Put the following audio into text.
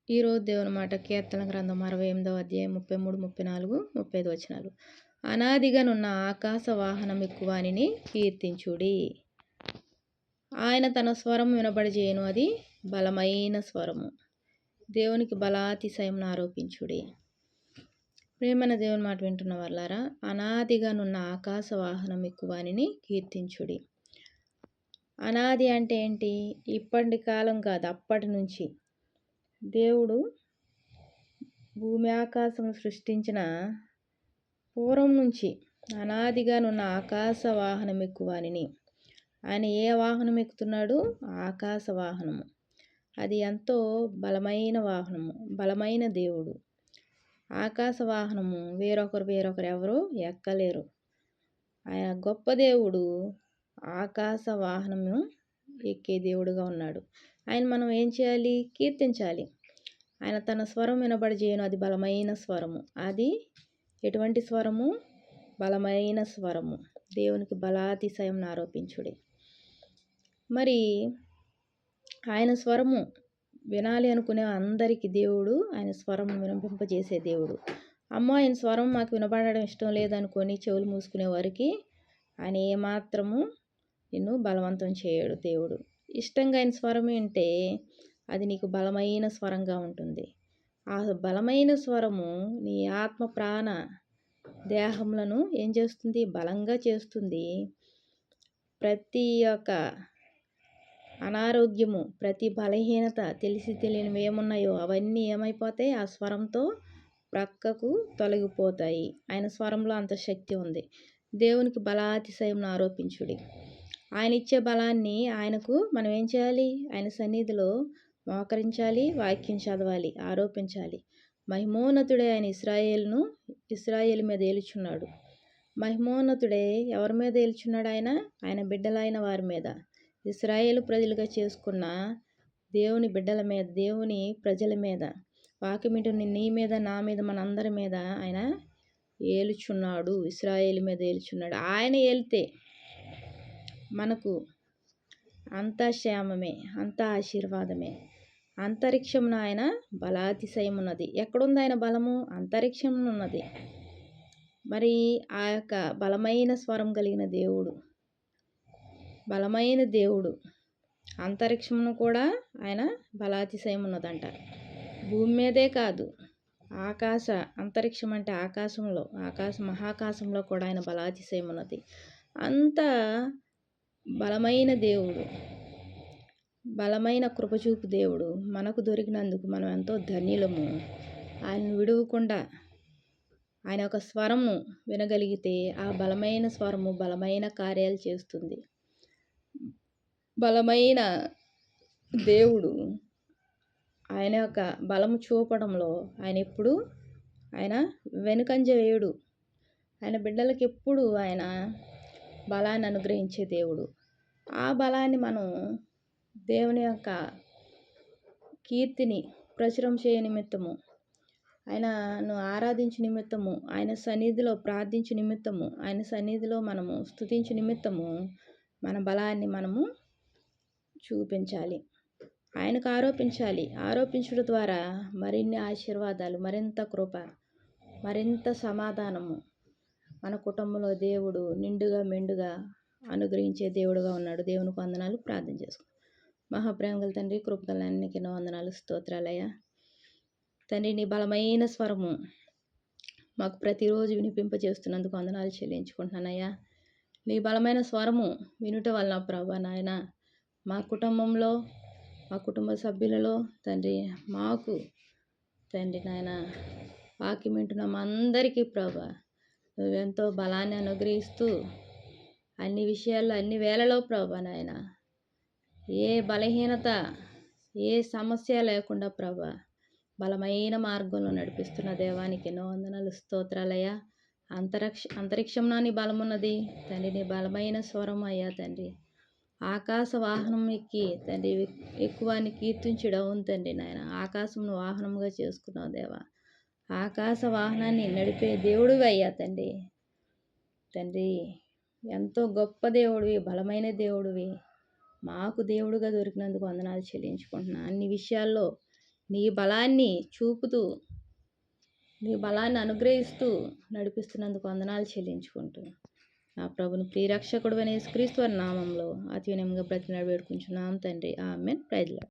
ఈరోజు దేవుని మాట కీర్తన గ్రంథం 68వ అధ్యాయం 33, 34, 35 వచనాలు. అనాదిగానున్న ఆకాశ వాహనం ఎక్కువానిని కీర్తించుడి. ఆయన తన స్వరం వినబడిజేయను, అది బలమైన స్వరము. దేవునికి బలాతిశయం ఆరోపించుడి. ప్రేమన దేవుని మాట వింటున్న వాళ్ళారా, అనాదిగానున్న ఆకాశ వాహనం ఎక్కువానిని కీర్తించుడి. అనాది అంటే ఏంటి? ఇప్పటి కాలం కాదు, అప్పటి నుంచి. దేవుడు భూమి ఆకాశం సృష్టించిన పూర్వం నుంచి అనాదిగానున్న ఆకాశ వాహనం ఎక్కువానిని. ఆయన ఏ వాహనం ఎక్కుతున్నాడు? ఆకాశ వాహనము. అది ఎంతో బలమైన వాహనము, బలమైన దేవుడు. ఆకాశ వాహనము వేరొకరు ఎవరు ఎక్కలేరు. ఆయన గొప్ప దేవుడు ఆకాశ వాహనము ఎక్కే దేవుడుగా ఉన్నాడు. ఆయన మనం ఏం చేయాలి? కీర్తించాలి. ఆయన తన స్వరం వినబడిజేయను, అది బలమైన స్వరము. అది ఎటువంటి స్వరము? బలమైన స్వరము. దేవునికి బలాతిశయం ఆరోపించుడి. మరి ఆయన స్వరము వినాలి అనుకునే అందరికీ దేవుడు ఆయన స్వరం వినిపింపజేసే దేవుడు. అమ్మో, ఆయన స్వరం మాకు వినబడడం ఇష్టం లేదనుకొని చెవులు మూసుకునే వారికి ఆయన ఏమాత్రము నిన్ను బలవంతం చేయడు. దేవుడు ఇష్టంగా ఆయన స్వరం వింటే అది నీకు బలమైన స్వరంగా ఉంటుంది. ఆ బలమైన స్వరము నీ ఆత్మ ప్రాణ దేహములను ఏం చేస్తుంది? బలంగా చేస్తుంది. ప్రతి ఒక్క అనారోగ్యము, ప్రతి బలహీనత, తెలిసి తెలియనివి ఏమున్నాయో అవన్నీ ఏమైపోతాయి? ఆ స్వరంతో ప్రక్కకు తొలగిపోతాయి. ఆయన స్వరంలో అంత శక్తి ఉంది. దేవునికి బలాతిశయం ఆరోపించుడి. ఆయన ఇచ్చే బలాన్ని ఆయనకు మనం ఏం చేయాలి? ఆయన సన్నిధిలో మోకరించాలి, వాక్యం చదవాలి, ఆరోపించాలి. మహిమోన్నతుడే ఆయన ఇశ్రాయేలు మీద ఏలుచున్నాడు. మహిమోన్నతుడే ఎవరి మీద ఏలుచున్నాడు? ఆయన బిడ్డలైన వారి మీద, ఇశ్రాయేలు ప్రజలుగా చేసుకున్న దేవుని బిడ్డల మీద, దేవుని ప్రజల మీద, వాక్యమిటుని నీ మీద, నా మీద, మనందరి మీద ఆయన ఏలుచున్నాడు. ఇశ్రాయేలు మీద ఏలుచున్నాడు. ఆయన ఏలితే మనకు అంతా క్షేమమే, అంతా ఆశీర్వాదమే. అంతరిక్షమున ఆయన బలాతిశయం ఉన్నది. ఎక్కడుంది ఆయన బలము? అంతరిక్షమున ఉన్నది. మరి ఆ యొక్క బలమైన స్వరం కలిగిన దేవుడు, బలమైన దేవుడు అంతరిక్షమును కూడా ఆయన బలాతిశయం ఉన్నదంట. భూమి మీదే కాదు, అంతరిక్షం అంటే మహాకాశంలో కూడా ఆయన బలాతిశయం ఉన్నది. అంత బలమైన దేవుడు, బలమైన కృపచూపు దేవుడు మనకు దొరికినందుకు మనం ఎంతో ధన్యులము. ఆయన విడవకుండా ఆయన ఒక స్వరము వినగలిగితే ఆ బలమైన స్వరము బలమైన కార్యాలు చేస్తుంది. బలమైన దేవుడు ఆయన యొక్క బలము చూపడంలో ఆయన ఎప్పుడు వెనుకంజ వేయుడు. ఆయన బిడ్డలకు ఎప్పుడు ఆయన బలాన్ని అనుగ్రహించే దేవుడు. ఆ బలాన్ని మనం దేవుని యొక్క కీర్తిని ప్రచురం చేయ నిమిత్తము, ఆయనను ఆరాధించు నిమిత్తము, ఆయన సన్నిధిలో ప్రార్థించు నిమిత్తము, ఆయన సన్నిధిలో మనము స్తుతించు నిమిత్తము మన బలాన్ని మనము చూపించాలి, ఆయనకు ఆరోపించాలి. ఆరోపించడం ద్వారా మరిన్ని ఆశీర్వాదాలు, మరింత కృప, మరింత సమాధానము మన కుటుంబంలో దేవుడు నిండుగా మెండుగా అనుగ్రహించే దేవుడుగా ఉన్నాడు. దేవునికి వందనాలు. ప్రార్థన చేసుకో. మహాప్రేమగల తండ్రి, కృపగలన్నికి ఎన్నో వందనాలు, స్తోత్రాలయ్యా. తండ్రి, నీ బలమైన స్వరము మాకు ప్రతిరోజు వినిపింపజేస్తున్నందుకు వందనాలు చెల్లించుకుంటున్నానయ్యా. నీ బలమైన స్వరము వినుట వలన ప్రభా నాయన మా కుటుంబంలో, మా కుటుంబ సభ్యులలో తండ్రి, మాకు తండ్రి నాయన వాక్యం వింటున్న మా అందరికీ ప్రభా నువ్వెంతో బలాన్ని అనుగ్రహిస్తూ అన్ని విషయాల్లో, అన్ని వేళలో ప్రభా నాయన ఏ బలహీనత, ఏ సమస్య లేకుండా ప్రభా బలమైన మార్గంలో నడిపిస్తున్న దేవానికి ఎన్నో వందనాలు, స్తోత్రాలయ్యా. అంతరిక్షంలో నీ బలమున్నది తండ్రి. నీ బలమైన స్వరం అయ్యా తండ్రి. ఆకాశ వాహనం ఎక్కి తండ్రి ఎక్కువాన్ని కీర్తించడం తండ్రి నాయన. ఆకాశంను వాహనంగా చేసుకున్నావు దేవా. ఆకాశ వాహనాన్ని నడిపే దేవుడివి అయ్యా తండ్రి. తండ్రి, ఎంతో గొప్ప దేవుడివి, బలమైన దేవుడివి. మాకు దేవుడుగా దొరికినందుకు వందనాలు చెల్లించుకుంటున్నా. అన్ని విషయాల్లో నీ బలాన్ని చూపుతూ నీ బలాన్ని అనుగ్రహిస్తూ నడిపిస్తున్నందుకు వందనాలు చెల్లించుకుంటూ ఆ ప్రభుని ప్రియరక్షకుడు అనే యేసుక్రీస్తు వారి నామంలో అతి వినయంగా బ్రతిమలాడి వేడుకుంటున్నాం తండ్రి. ఆమేన్. Praise lord.